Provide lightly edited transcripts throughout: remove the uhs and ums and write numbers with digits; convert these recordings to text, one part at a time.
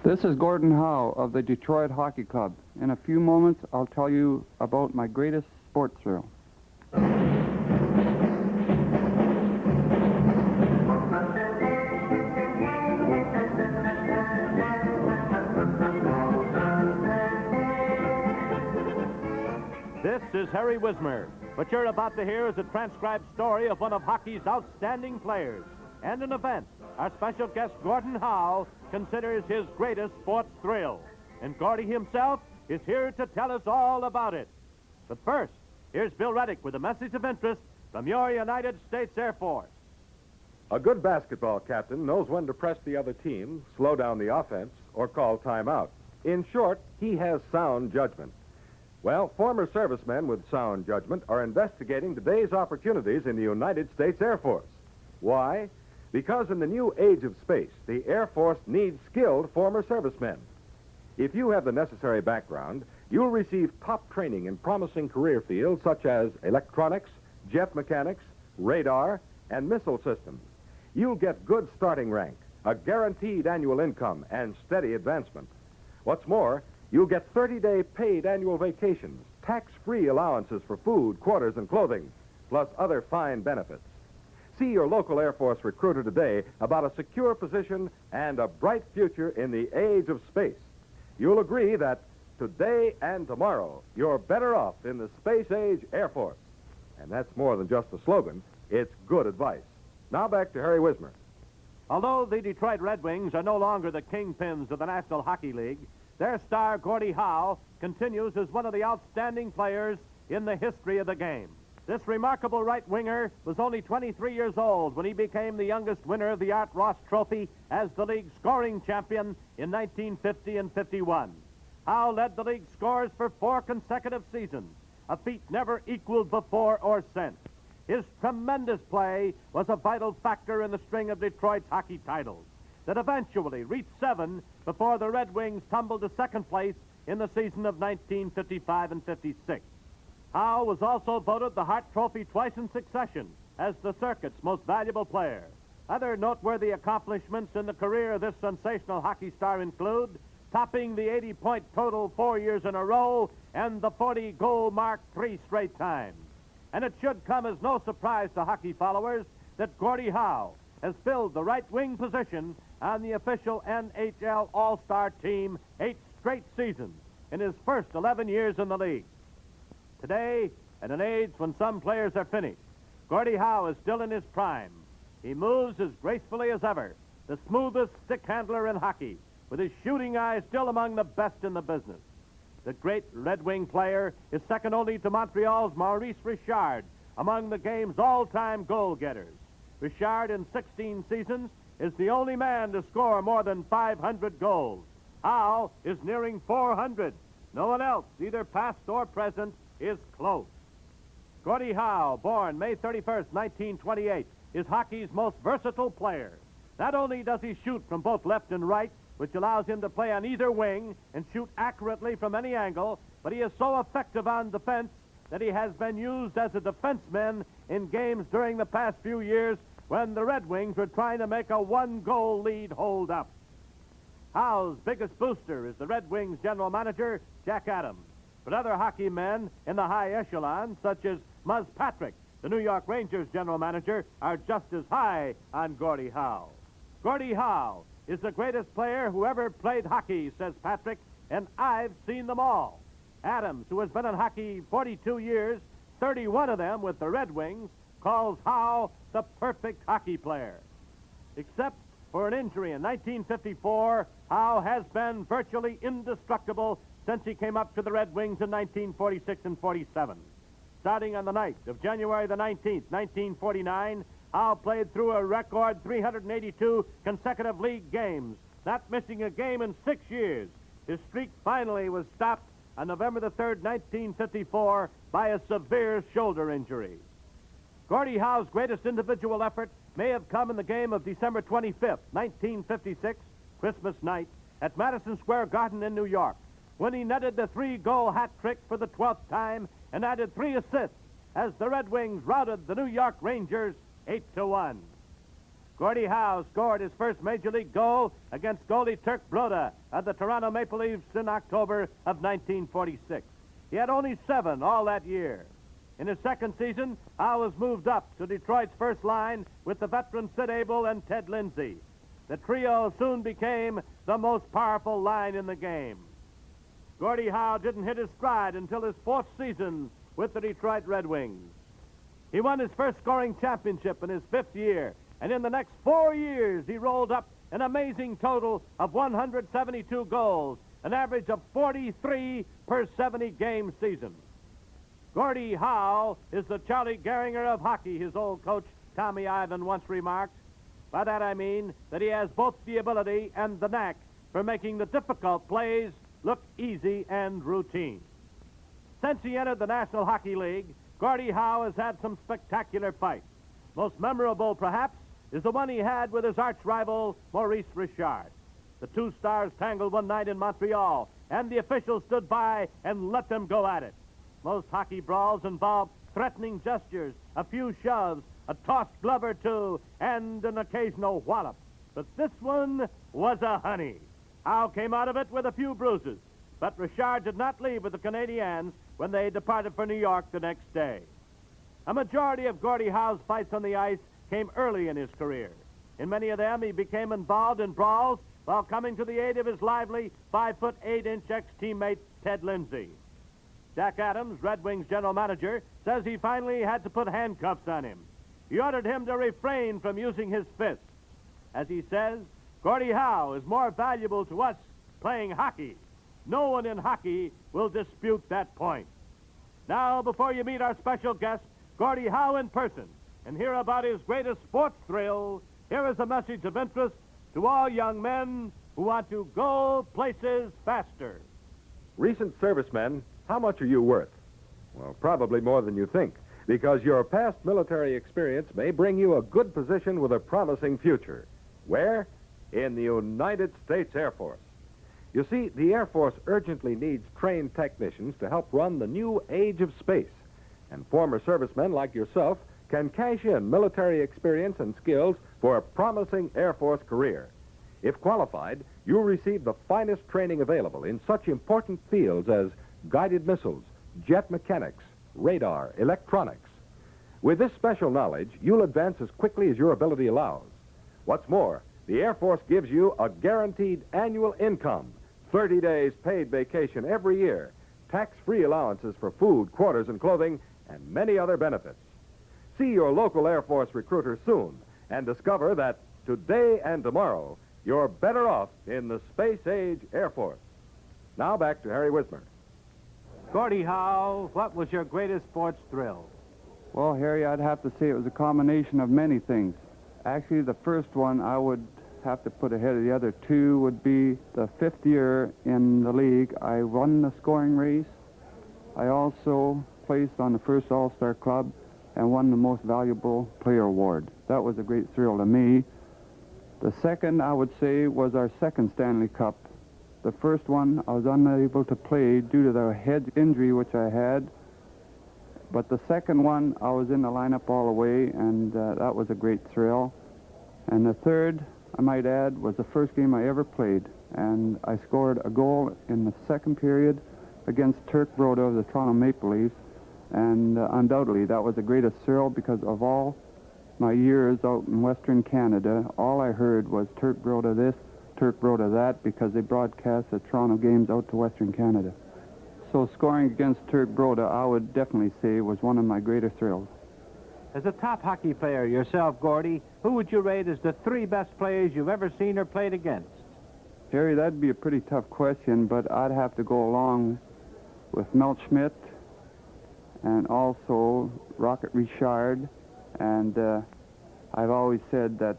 This is Gordie Howe of the Detroit Hockey Club. In a few moments, I'll tell you about my greatest sports thrill. This is Harry Wismer. What you're about to hear is a transcribed story of one of hockey's outstanding players and an event our special guest, Gordie Howe, considers his greatest sports thrill. And Gordie himself is here to tell us all about it. But first, here's Bill Reddick with a message of interest from your United States Air Force. A good basketball captain knows when to press the other team, slow down the offense, or call timeout. In short, he has sound judgment. Well, former servicemen with sound judgment are investigating today's opportunities in the United States Air Force. Why? Because in the new age of space, the Air Force needs skilled former servicemen. If you have the necessary background, you'll receive top training in promising career fields such as electronics, jet mechanics, radar, and missile systems. You'll get good starting rank, a guaranteed annual income, and steady advancement. What's more, you'll get 30-day paid annual vacations, tax-free allowances for food, quarters, and clothing, plus other fine benefits. See your local Air Force recruiter today about a secure position and a bright future in the age of space. You'll agree that today and tomorrow, you're better off in the space age Air Force. And that's more than just a slogan. It's good advice. Now back to Harry Wismer. Although the Detroit Red Wings are no longer the kingpins of the National Hockey League, their star, Gordie Howe, continues as one of the outstanding players in the history of the game. This remarkable right winger was only 23 years old when he became the youngest winner of the Art Ross Trophy as the league scoring champion in 1950 and 51. Howe led the league scores for 4 consecutive seasons, a feat never equaled before or since. His tremendous play was a vital factor in the string of Detroit's hockey titles that eventually reached 7 before the Red Wings tumbled to second place in the season of 1955 and 56. Howe was also voted the Hart Trophy twice in succession as the circuit's most valuable player. Other noteworthy accomplishments in the career of this sensational hockey star include topping the 80-point total 4 years in a row and the 40-goal mark 3 straight times. And it should come as no surprise to hockey followers that Gordie Howe has filled the right wing position on the official NHL All-Star team 8 straight seasons in his first 11 years in the league. Today, at an age when some players are finished, Gordie Howe is still in his prime. He moves as gracefully as ever, the smoothest stick handler in hockey, with his shooting eye still among the best in the business. The great Red Wing player is second only to Montreal's Maurice Richard among the game's all-time goal-getters. Richard, in 16 seasons, is the only man to score more than 500 goals. Howe is nearing 400. No one else, either past or present, is close. Gordie Howe, born May 31st, 1928, is hockey's most versatile player. Not only does he shoot from both left and right, which allows him to play on either wing and shoot accurately from any angle, but he is so effective on defense that he has been used as a defenseman in games during the past few years when the Red Wings were trying to make a 1-goal lead hold up. Howe's biggest booster is the Red Wings general manager, Jack Adams. But other hockey men in the high echelon, such as Muzz Patrick, the New York Rangers general manager, are just as high on Gordie Howe. Gordie Howe is the greatest player who ever played hockey, says Patrick, and I've seen them all. Adams, who has been in hockey 42 years, 31 of them with the Red Wings, calls Howe the perfect hockey player. Except for an injury in 1954, Howe has been virtually indestructible since he came up to the Red Wings in 1946 and 47. Starting on the night of January the 19th, 1949, Howe played through a record 382 consecutive league games, not missing a game in 6 years. His streak finally was stopped on November the 3rd, 1954, by a severe shoulder injury. Gordie Howe's greatest individual effort may have come in the game of December 25th, 1956, Christmas night, at Madison Square Garden in New York, when he netted the 3-goal hat trick for the 12th time and added 3 assists as the Red Wings routed the New York Rangers 8-1. Gordie Howe scored his first Major League goal against goalie Turk Broda of the Toronto Maple Leafs in October of 1946. He had only 7 all that year. In his second season, Howe was moved up to Detroit's first line with the veteran Sid Abel and Ted Lindsay. The trio soon became the most powerful line in the game. Gordie Howe didn't hit his stride until his 4th season with the Detroit Red Wings. He won his first scoring championship in his 5th year, and in the next 4 years, he rolled up an amazing total of 172 goals, an average of 43 per 70-game season. Gordie Howe is the Charlie Gehringer of hockey, his old coach Tommy Ivan once remarked. By that I mean that he has both the ability and the knack for making the difficult plays look easy and routine. Since he entered the National Hockey League, Gordie Howe has had some spectacular fights. Most memorable, perhaps, is the one he had with his arch-rival, Maurice Richard. The two stars tangled one night in Montreal, and the officials stood by and let them go at it. Most hockey brawls involve threatening gestures, a few shoves, a tossed glove or two, and an occasional wallop. But this one was a honey. Howe came out of it with a few bruises, but Richard did not leave with the Canadiens when they departed for New York the next day. A majority of Gordie Howe's fights on the ice came early in his career. In many of them, he became involved in brawls while coming to the aid of his lively 5'8" ex-teammate Ted Lindsay. Jack Adams, Red Wings general manager, says he finally had to put handcuffs on him. He ordered him to refrain from using his fists. As he says, Gordie Howe is more valuable to us playing hockey. No one in hockey will dispute that point. Now, before you meet our special guest, Gordie Howe in person, and hear about his greatest sports thrill, here is a message of interest to all young men who want to go places faster. Recent servicemen, how much are you worth? Well, probably more than you think, because your past military experience may bring you a good position with a promising future. Where? In the United States Air Force. You see, the Air Force urgently needs trained technicians to help run the new age of space. And former servicemen like yourself can cash in military experience and skills for a promising Air Force career. If qualified, you'll receive the finest training available in such important fields as guided missiles, jet mechanics, radar, electronics. With this special knowledge, you'll advance as quickly as your ability allows. What's more, the Air Force gives you a guaranteed annual income, 30 days paid vacation every year, tax-free allowances for food, quarters, and clothing, and many other benefits. See your local Air Force recruiter soon and discover that today and tomorrow you're better off in the space-age Air Force. Now back to Harry Wismer. Gordie Howe, what was your greatest sports thrill? Well, Harry, I'd have to say it was a combination of many things. Actually, the first one I would have to put ahead of the other two would be the 5th year in the league. I won the scoring race. I also placed on the first All-Star Club and won the Most Valuable Player Award. That was a great thrill to me. The second, I would say, was our second Stanley Cup. The first one, I was unable to play due to the head injury which I had. But the second one, I was in the lineup all the way, and that was a great thrill. And the third, I might add, was the first game I ever played. And I scored a goal in the second period against Turk Broda of the Toronto Maple Leafs. And undoubtedly, that was the greatest thrill because of all my years out in Western Canada, all I heard was Turk Broda this, Turk Broda that, because they broadcast the Toronto games out to Western Canada. So scoring against Turk Broda, I would definitely say, was one of my greater thrills. As a top hockey player yourself, Gordie, who would you rate as the 3 best players you've ever seen or played against? Harry, that'd be a pretty tough question, but I'd have to go along with Mel Schmidt and also Rocket Richard. And I've always said that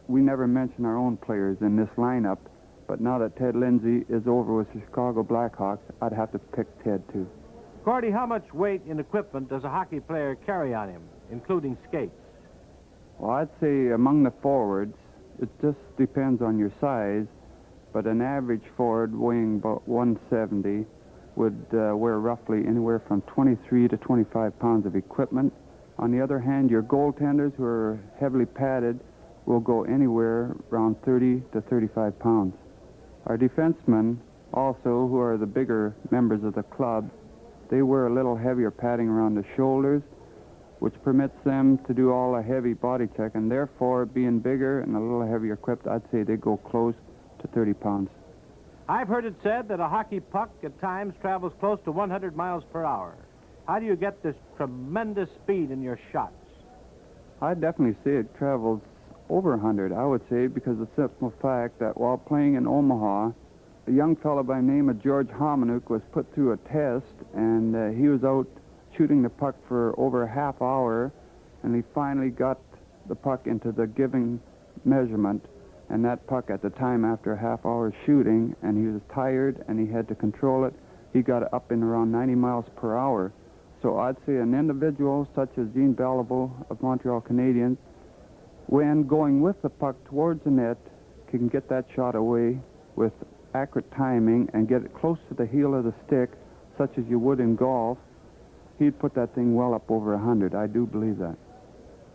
we never mention our own players in this lineup, but now that Ted Lindsay is over with the Chicago Blackhawks, I'd have to pick Ted, too. Gordie, how much weight and equipment does a hockey player carry on him, including skates? Well, I'd say among the forwards, it just depends on your size, but an average forward weighing about 170 would wear roughly anywhere from 23 to 25 pounds of equipment. On the other hand, your goaltenders, who are heavily padded, will go anywhere around 30 to 35 pounds. Our defensemen, also, who are the bigger members of the club, they wear a little heavier padding around the shoulders, which permits them to do all a heavy body check, and therefore, being bigger and a little heavier equipped, I'd say they go close to 30 pounds. I've heard it said that a hockey puck at times travels close to 100 miles per hour. How do you get this tremendous speed in your shots? I definitely say it travels over 100, I would say, because of the simple fact that while playing in Omaha, a young fellow by the name of George Homanuk was put through a test, and he was out shooting the puck for over a half hour, and he finally got the puck into the given measurement, and that puck at the time, after a half hour shooting, and he was tired and he had to control it, he got it up in around 90 miles per hour. So I'd say an individual such as Gene Beliveau of Montreal Canadiens, when going with the puck towards the net, can get that shot away with accurate timing and get it close to the heel of the stick, such as you would in golf. He'd put that thing well up over 100. I do believe that.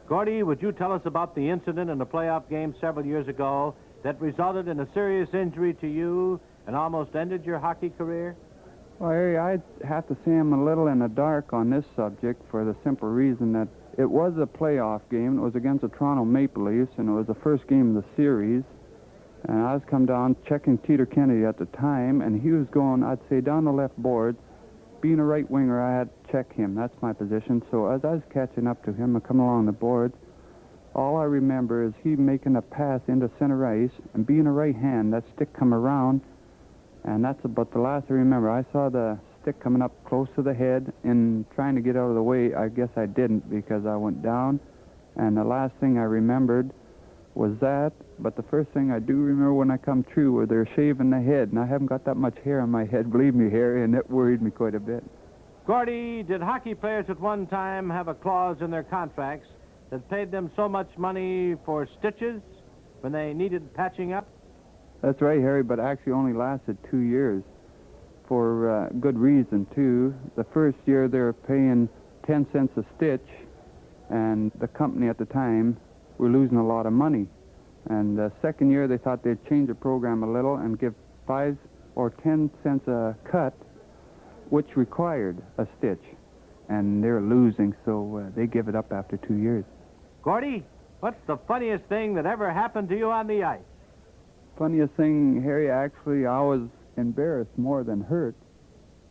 Gordie, would you tell us about the incident in a playoff game several years ago that resulted in a serious injury to you and almost ended your hockey career? Well, Harry, I'd have to say I'm a little in the dark on this subject for the simple reason that it was a playoff game. It was against the Toronto Maple Leafs, and it was the first game of the series. And I was come down checking Teeter Kennedy at the time, and he was going, I'd say, down the left board. Being a right winger, I had to check him. That's my position. So as I was catching up to him and coming along the board, all I remember is he making a pass into center ice, and being a right hand, that stick come around, and that's about the last I remember. I saw the stick coming up close to the head, and trying to get out of the way, I guess I didn't because I went down, and the last thing I remembered was that, but the first thing I do remember when I come through where they're shaving the head, and I haven't got that much hair on my head, believe me, Harry, and it worried me quite a bit. Gordie, did hockey players at one time have a clause in their contracts that paid them so much money for stitches when they needed patching up? That's right, Harry, but actually only lasted 2 years for good reason, too. The first year they were paying 10 cents a stitch, and the company at the time were losing a lot of money. And the second year they thought they'd change the program a little and give 5 or 10 cents a cut, which required a stitch. And they're losing, so they give it up after 2 years. Gordie, what's the funniest thing that ever happened to you on the ice? Funniest thing, Harry, actually, I was embarrassed more than hurt.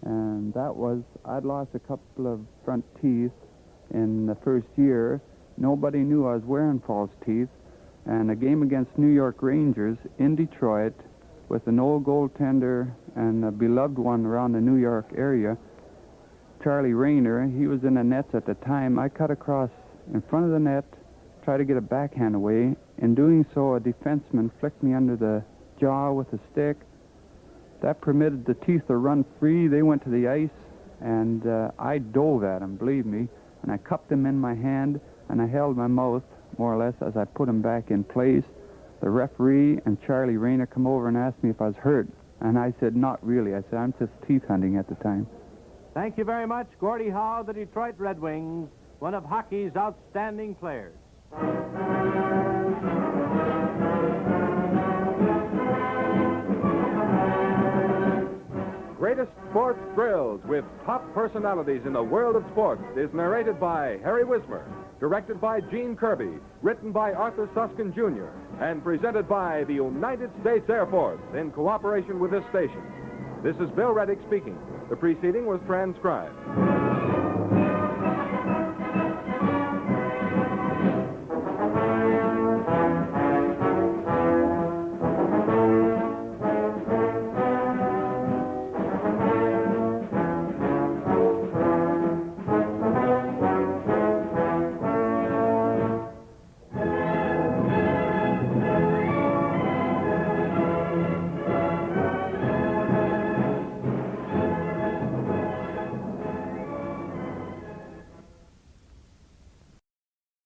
And that was, I'd lost a couple of front teeth in the first year. Nobody knew I was wearing false teeth. And a game against New York Rangers in Detroit with an old goaltender and a beloved one around the New York area, Charlie Rayner, he was in the nets at the time. I cut across in front of the net, tried to get a backhand away. In doing so, a defenseman flicked me under the jaw with a stick. That permitted the teeth to run free. They went to the ice, and I dove at him, believe me, and I cupped him in my hand, and I held my mouth, more or less, as I put him back in place. The referee and Charlie Rayner come over and asked me if I was hurt, and I said, not really. I said, I'm just teeth hunting at the time. Thank you very much, Gordie Howe, the Detroit Red Wings, one of hockey's outstanding players. Greatest Sports Thrills with top personalities in the world of sports is narrated by Harry Wismer, directed by Gene Kirby, written by Arthur Suskin Jr., and presented by the United States Air Force in cooperation with this station. This is Bill Reddick speaking. The preceding was transcribed.